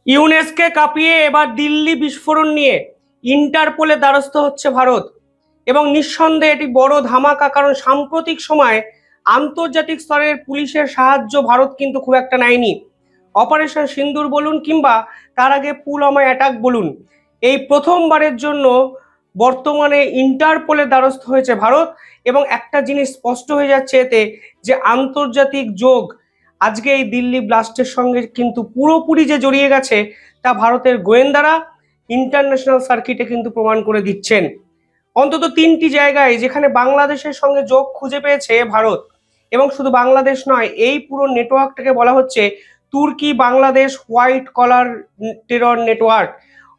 ইউনেস্কে কাঁপিয়ে এবার দিল্লি বিস্ফোরণ নিয়ে ইন্টারপোলের দ্বারস্থ হচ্ছে ভারত। এবং নিঃসন্দেহে এটি বড় ধামাকা, কারণ সাম্প্রতিক সময়ে আন্তর্জাতিক স্তরের পুলিশের সাহায্য ভারত কিন্তু খুব একটা নেয়নি। অপারেশন সিন্দুর বলুন কিংবা তার আগে পুলওয়ামা অ্যাটাক বলুন, এই প্রথমবারের জন্য বর্তমানে ইন্টারপোলের দ্বারস্থ হয়েছে ভারত। এবং একটা জিনিস স্পষ্ট হয়ে যাচ্ছে এতে, যে আন্তর্জাতিক যোগ আজকে এই দিল্লি ব্লাস্টের সঙ্গে কিন্তু পুরোপুরি যে জড়িয়ে গেছে, তা ভারতের গোয়েন্দারা ইন্টারন্যাশনাল সার্কিটে কিন্তু প্রমাণ করে দিচ্ছেন। অন্তত তিনটি জায়গায় যেখানে বাংলাদেশের সঙ্গে যোগ খুঁজে পেয়েছে ভারত। এবং শুধু বাংলাদেশ নয়, এই পুরো নেটওয়ার্কটাকে বলা হচ্ছে তুর্কি Bangladesh white collar terror network.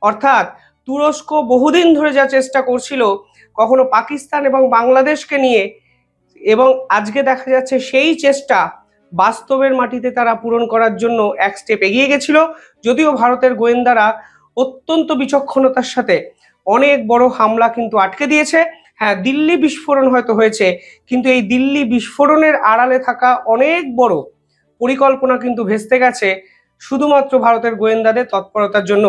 অর্থাৎ তুরস্ক বহুদিন ধরে যা চেষ্টা করছিল কখনো পাকিস্তান এবং বাংলাদেশকে নিয়ে, এবং আজকে দেখা যাচ্ছে সেই চেষ্টা বাস্তবের মাটিতে তারা পূরণ করার জন্য এক স্টেপ এগিয়ে গেছিল। যদিও ভারতের গোয়েন্দারা অত্যন্ত বিচক্ষণতার সাথে অনেক বড় হামলা কিন্তু আটকে দিয়েছে। হ্যাঁ, দিল্লি বিস্ফোরণ হয়তো হয়েছে, কিন্তু এই দিল্লি বিস্ফোরণের আড়ালে থাকা অনেক বড় পরিকল্পনা কিন্তু ভেস্তে গেছে শুধুমাত্র ভারতের গোয়েন্দাদের তৎপরতার জন্য।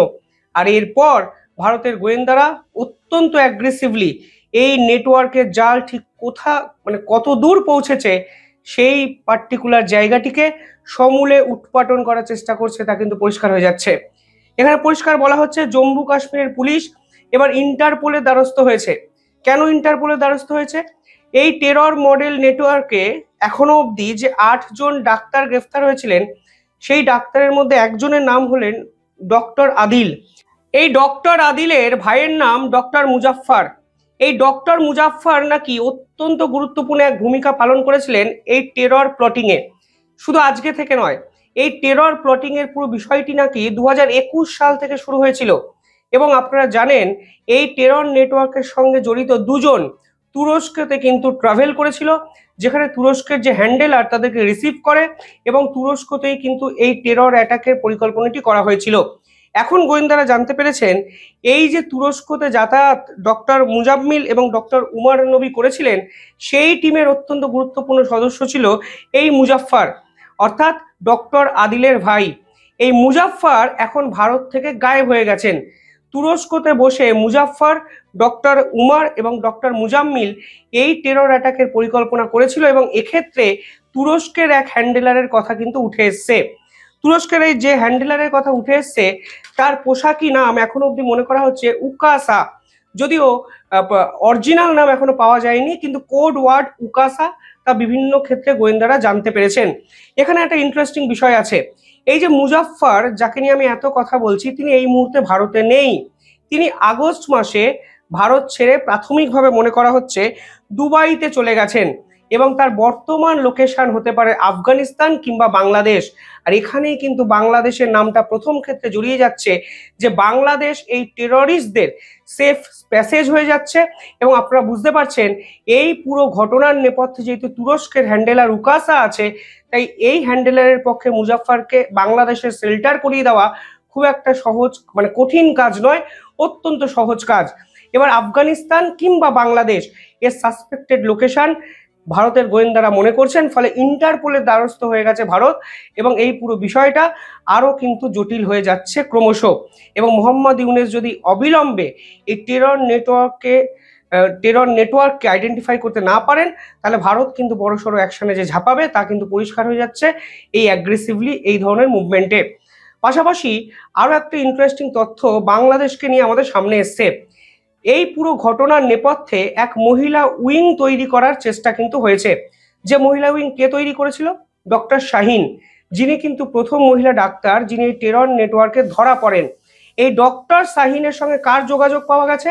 আর এরপর ভারতের গোয়েন্দারা অত্যন্ত অ্যাগ্রেসিভলি এই নেটওয়ার্কের জাল ঠিক কত দূর পৌঁছেছে সেই পার্টিকুলার জায়গাটিকে সমূলে উৎপাটন করার চেষ্টা করছে, তা কিন্তু পরিষ্কার হয়ে যাচ্ছে। এখানে পরিষ্কার বলা হচ্ছে জম্মু কাশ্মীরের পুলিশ এবার ইন্টারপোলের দ্বারস্থ হয়েছে। কেন ইন্টারপোলের দ্বারস্থ হয়েছে? এই টেরর মডেল নেটওয়ার্কে এখনো অবধি যে 8 জন ডাক্তার গ্রেফতার হয়েছিলেন, সেই ডাক্তারের মধ্যে একজনের নাম হলেন ডক্টর আদিল। এই ডক্টর আদিলের ভাইয়ের নাম ডক্টর মুজাফফর। এই ডক্টর মুজাফফর নাকি অত্যন্ত গুরুত্বপূর্ণ এক ভূমিকা পালন করেছিলেন এই টেরর প্লটিংয়ে। শুধু আজকে থেকে নয়, এই টেরর প্লটিং এর পুরো বিষয়টি নাকি 2021 সাল থেকে শুরু হয়েছিল। এবং আপনারা জানেন এই টেরর নেটওয়ার্কের সঙ্গে জড়িত 2 জন তুরস্কতে কিন্তু ট্রাভেল করেছিল, যেখানে তুরস্কের যে হ্যান্ডেলার তাদেরকে রিসিভ করে, এবং তুরস্কতেই কিন্তু এই টেরর অ্যাটাকের পরিকল্পনাটি করা হয়েছিল। এখন গোয়েন্দারা জানতে পেরেছেন এই যে তুরস্কতে যাতায়াত ডক্টর মুজাম্মিল এবং ডক্টর উমার নবী করেছিলেন, সেই টিমের অত্যন্ত গুরুত্বপূর্ণ সদস্য ছিল এই মুজাফফর, অর্থাৎ ডক্টর আদিলের ভাই। এই মুজাফফর এখন ভারত থেকে গায়েব হয়ে গেছেন। তুরস্কতে বসে মুজাফফর, ডক্টর উমার এবং ডক্টর মুজাম্মিল এই টেরর অ্যাটাকের পরিকল্পনা করেছিল, এবং এক্ষেত্রে তুরস্কের এক হ্যান্ডেলারের কথা কিন্তু উঠে এসছে। তুরস্কের এই যে হ্যান্ডেলারের কথা উঠে এসছে, তার পোশাকি নাম এখনো অব্দি মনে করা হচ্ছে উকাসা। যদিও অরিজিনাল নাম এখনো পাওয়া যায়নি, কিন্তু কোড ওয়ার্ড উকাসা তা বিভিন্ন ক্ষেত্রে গোয়েন্দারা জানতে পেরেছেন। এখানে একটা ইন্টারেস্টিং বিষয় আছে। এই যে মুজাফফর, যাকে নিয়ে আমি এত কথা বলছি, তিনি এই মুহূর্তে ভারতে নেই। তিনি আগস্ট মাসে ভারত ছেড়ে প্রাথমিকভাবে মনে করা হচ্ছে দুবাইতে চলে গেছেন, এবং তার বর্তমান লোকেশন হতে পারে আফগানিস্তান কিংবা বাংলাদেশ। আর এখানেই কিন্তু বাংলাদেশের নামটা প্রথম ক্ষেত্রে জড়িয়ে যাচ্ছে, যে বাংলাদেশ এই টেররিস্টদের সেফ প্যাসেজ হয়ে যাচ্ছে। এবং আপনারা বুঝতে পারছেন এই পুরো ঘটনার নেপথ্যে যেহেতু তুরস্কের হ্যান্ডেলার উকাসা আছে, তাই এই হ্যান্ডেলারের পক্ষে মুজাফফরকে বাংলাদেশের শেল্টার করিয়ে দেওয়া খুব একটা সহজ, কঠিন কাজ নয়, অত্যন্ত সহজ কাজ। এবার আফগানিস্তান কিংবা বাংলাদেশ এর সাসপেক্টেড লোকেশন ভারতের গোয়েন্দারা মনে করছেন, ফলে ইন্টারপোলের দ্বারস্থ হয়ে গেছে ভারত। এবং এই পুরো বিষয়টা আরো কিন্তু জটিল হয়ে যাচ্ছে ক্রমশ। এবং মোহাম্মদ ইউনুস যদি অবিলম্বে এই টেরর নেটওয়ার্ককে আইডেন্টিফাই করতে না পারেন, তাহলে ভারত কিন্তু বড়সড় অ্যাকশনে যে ঝাঁপাবে তা কিন্তু পরিষ্কার হয়ে যাচ্ছে এই অ্যাগ্রেসিভলি এই ধরনের মুভমেন্টে। পাশাপাশি আরো একটা ইন্টারেস্টিং তথ্য বাংলাদেশকে নিয়ে আমাদের সামনে এসছে। এই পুরো ঘটনার নেপথ্যে এক মহিলা উইং তৈরি করার চেষ্টা কিন্তু হয়েছে। যে মহিলা উইং কে তৈরি করেছিল? ডক্টর শাহিন, যিনি কিন্তু প্রথম মহিলা ডাক্তার যিনি টেরর নেটওয়ার্কে ধরা পড়েন। এই ডক্টর শাহিনের সঙ্গে কার যোগাযোগ পাওয়া গেছে?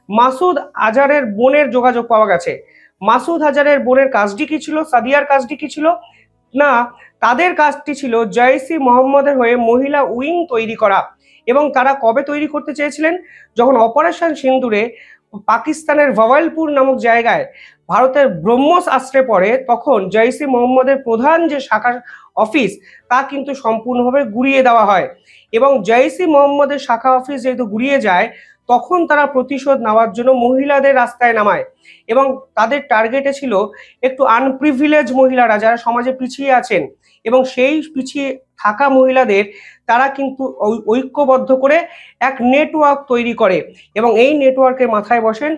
মাসুদ আজারের বোনের যোগাযোগ পাওয়া গেছে। মাসুদ আজারের বোনের কাজটি কি ছিল? সাদিয়ার কাজটি কি ছিল? না, তাদের কাজটি ছিল জয়সি মোহাম্মদের হয়ে মহিলা উইং তৈরি করা। এবং তারা কবে তৈরি করতে চেয়েছিলেন? যখন অপারেশন সিন্দুরে পাকিস্তানের ভাওয়ালপুর নামক জায়গায় ভারতের ব্রহ্মস আশ্রে পড়ে, তখন জয়সি মোহাম্মদের প্রধান যে শাখা অফিস তা কিন্তু সম্পূর্ণভাবে গুড়িয়ে দেওয়া হয়। এবং জয়সি মোহাম্মদের শাখা অফিস যেহেতু গুড়িয়ে যায়, তখন তারা প্রতিশোধ নেওয়ার জন্য মহিলাদের রাস্তায় নামায়। এবং তাদের টার্গেটে ছিল একটু আনপ্রিভিলেজ মহিলারা, যারা সমাজে পিছিয়ে আছেন, এবং সেই পিছিয়ে থাকা মহিলাদের তারা কিন্তু ঐক্যবদ্ধ করে এক নেটওয়ার্ক তৈরি করে এবং এই নেটওয়ার্কের মাথায় বসেন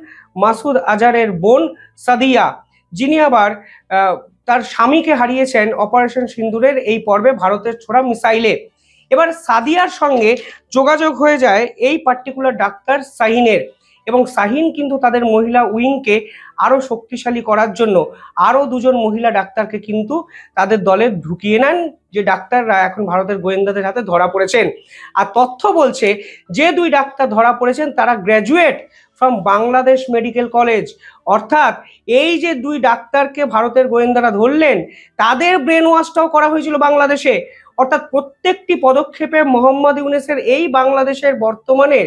মাসুদ আজহারের বোন সাদিয়া, যিনি আবার তার স্বামীকে হারিয়েছেন অপারেশন সিন্দুরের এই পর্বে ভারতের ছোড়া মিসাইলে। এবার সাদিয়ার সঙ্গে যোগাযোগ হয়ে যায় এই পার্টিকুলার ডাক্তার শাহিনের, এবং শাহিন কিন্তু তাদের মহিলা উইংকে আরো শক্তিশালী করার জন্য আরো দুজন মহিলা ডাক্তারকে কিন্তু তাদের দলে ঢুকিয়ে নেন, যে ডাক্তাররা এখন ভারতের গোয়েন্দাদের হাতে ধরা পড়েছেন। আর তথ্য বলছে যে দুই ডাক্তার ধরা পড়েছেন তারা graduate from Bangladesh medical college. অর্থাৎ এই যে দুই ডাক্তারকে ভারতের গোয়েন্দারা ধরলেন, তাদের ব্রেন ওয়াশটাও করা হয়েছিল বাংলাদেশে। অর্থাৎ প্রত্যেকটি পদক্ষেপে মোহাম্মদ ইউনূসের এই বাংলাদেশের বর্তমানে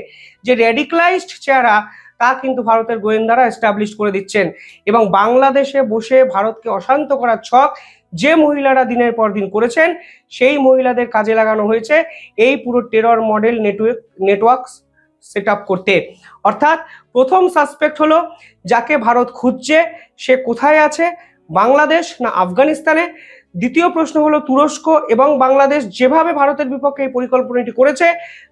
যে রেডিক্যালাইজড চেহারা, তা কিন্তু ভারতের গোয়েন্দারা এস্টাবলিশ করে দিচ্ছেন। এবং বাংলাদেশে বসে ভারতকে অশান্ত করার ছক যে মহিলারা দিনের পর দিন করেছেন, সেই মহিলাদের কাজে লাগানো হয়েছে এই পুরো terror model network set up করতে। অর্থাৎ প্রথম সাসপেক্ট হলো যাকে ভারত খুঁজছে, সে কোথায় আছে, বাংলাদেশ না আফগানিস্তানে। দ্বিতীয় প্রশ্ন হলো তুরস্ক এবং বাংলাদেশ যেভাবে ভারতের বিপক্ষে এই পরিকল্পনাটি করেছে,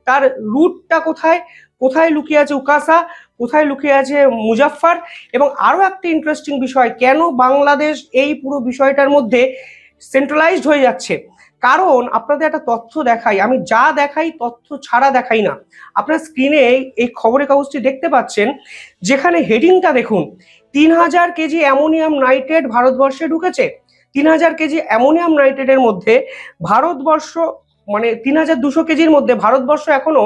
তার রুটটা কোথায়, কোথায় লুকিয়ে আছে উকাসা, কোথায় লুকিয়ে আছে মুজাফফর। এবং আরো একটা ইন্টারেস্টিং বিষয়, কেন বাংলাদেশ এই পুরো বিষয়টার মধ্যে সেন্ট্রালাইজড হয়ে যাচ্ছে। কারণ আপনাদের একটা তথ্য দেখাই, আমি যা দেখাই তথ্য ছাড়া দেখাই না। আপনার স্ক্রিনে এই খবরের কাগজটি দেখতে পাচ্ছেন, যেখানে হেডিংটা দেখুন, 3000 কেজি অ্যামোনিয়াম নাইট্রেট ভারতবর্ষে ঢুকেছে। 3000 কেজি অ্যামোনিয়াম নাইট্রেটের মধ্যে ভারতবর্ষ, মানে 3200 কেজির মধ্যে ভারতবর্ষ এখনো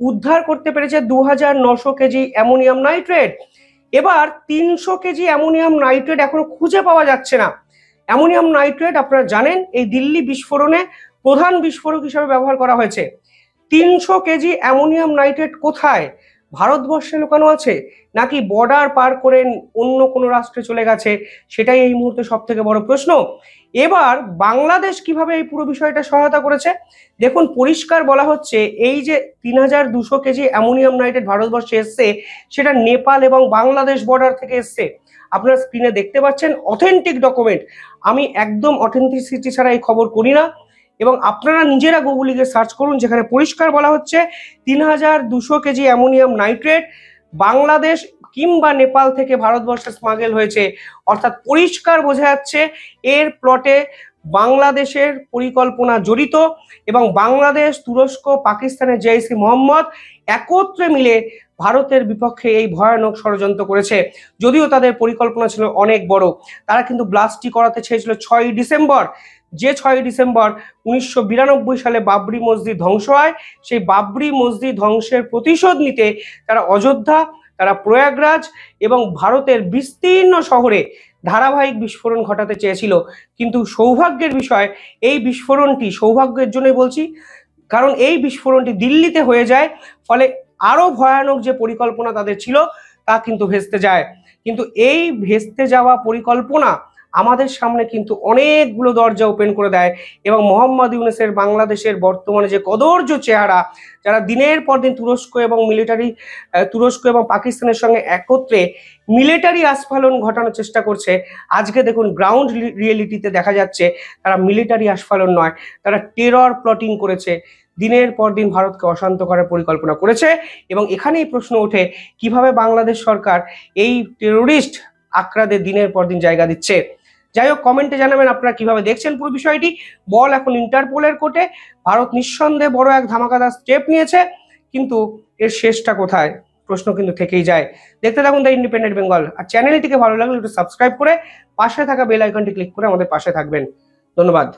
উদ্ধার করতে পেরেছে 2900 কেজি অ্যামোনিয়াম নাইট্রেট। এবার 300 কেজি অ্যামোনিয়াম নাইট্রেট এখনো খুঁজে পাওয়া যাচ্ছে না। অ্যামোনিয়াম নাইট্রেট আপনারা জানেন এই দিল্লি বিস্ফোরণে প্রধান বিস্ফোরক হিসেবে ব্যবহার করা হয়েছে। 300 কেজি অ্যামোনিয়াম নাইট্রেট কোথায়, ভারতবর্ষে লুকানো আছে নাকি বর্ডার পার করে অন্য কোনো রাষ্ট্রে চলে গেছে, সেটাই এই মুহূর্তে সব থেকে বড় প্রশ্ন। এবার বাংলাদেশ কিভাবে এই পুরো বিষয়টা সহায়তা করেছে দেখুন, পরিষ্কার বলা হচ্ছে এই যে 3200 কেজি অ্যামোনিয়াম নাইট্রেট ভারতবর্ষে এসছে, সেটা নেপাল এবং বাংলাদেশ বর্ডার থেকে এসছে। আপনারা স্ক্রিনে দেখতে পাচ্ছেন অথেন্টিক ডকুমেন্ট। আমি একদম অথেন্টিসিটি ছাড়া এই খবর করি না, এবং আপনারা নিজেরা গুগলে গিয়ে সার্চ করুন, যেখানে পরিষ্কার বলা হচ্ছে 3200 কেজি অ্যামোনিয়াম নাইট্রেট বাংলাদেশ কিংবা নেপাল থেকে ভারতবর্ষে স্মাগেল হয়েছে। অর্থাৎ পরিষ্কার বোঝা যাচ্ছে এর প্লটে বাংলাদেশের পরিকল্পনা জড়িত, এবং বাংলাদেশ, তুরস্ক, পাকিস্তানের জেইশ মোহাম্মদ একত্রে মিলে ভারতের বিপক্ষে এই ভয়ানক ষড়যন্ত্র করেছে। যদিও তাদের পরিকল্পনা ছিল অনেক বড়, তারা কিন্তু ব্লাস্টটি করাতে চেয়েছিল 6ই ডিসেম্বর, যে 6ই ডিসেম্বর 1992 সালে বাবরি মসজিদ ধ্বংস হয়। সেই বাবরি মসজিদ ধ্বংসের প্রতিশোধ নিতে তারা অযোধ্যা, তারা প্রয়াগরাজ এবং ভারতের বিস্তীর্ণ শহরে ধারাবাহিক বিস্ফোরণ ঘটাতে চেয়েছিল। কিন্তু সৌভাগ্যের বিষয়, এই বিস্ফোরণটি সৌভাগ্যের জন্যই বলছি, কারণ এই বিস্ফোরণটি দিল্লিতে হয়ে যায়, ফলে আরো ভয়ানক যে পরিকল্পনা তাদের ছিল তা কিন্তু ভেস্তে যায়। কিন্তু এই ভেস্তে যাওয়া পরিকল্পনা আমাদের সামনে কিন্তু অনেকগুলো দরজা ওপেন করে দেয়, এবং মোহাম্মদ ইউনূসের বাংলাদেশের বর্তমানে যে কদর্য চেহারা, যারা দিনের পর দিন তুরস্ক এবং পাকিস্তানের সঙ্গে একত্রে মিলিটারি আস্ফালন ঘটানোর চেষ্টা করছে, আজকে দেখুন গ্রাউন্ড রিয়েলিটিতে দেখা যাচ্ছে তারা মিলিটারি আস্ফালন নয়, তারা টেরর প্লটিং করেছে, দিনের পর দিন ভারতকে অশান্ত করার পরিকল্পনা করেছে। এবং এখানেই প্রশ্ন ওঠে, কিভাবে বাংলাদেশ সরকার এই টেরোরিস্ট আক্রাদের দিনের পর দিন জায়গা দিচ্ছে। যাই হোক, কমেন্টে জানাবেন আপনারা কিভাবে দেখছেন পুরো বিষয়টি। বল এখন ইন্টারপোলের কোর্টে। ভারত নিঃসন্দেহে বড় এক ধামাকাদার স্টেপ নিয়েছে, কিন্তু এর শেষটা কোথায় প্রশ্ন কিন্তু থেকেই যায়। দেখতে থাকুন দ্য ইন্ডিপেন্ডেন্ট বেঙ্গল। আর চ্যানেলটিকে ভালো লাগলে একটু সাবস্ক্রাইব করে পাশে থাকা বেল আইকনটি ক্লিক করে আমাদের পাশে থাকবেন। ধন্যবাদ।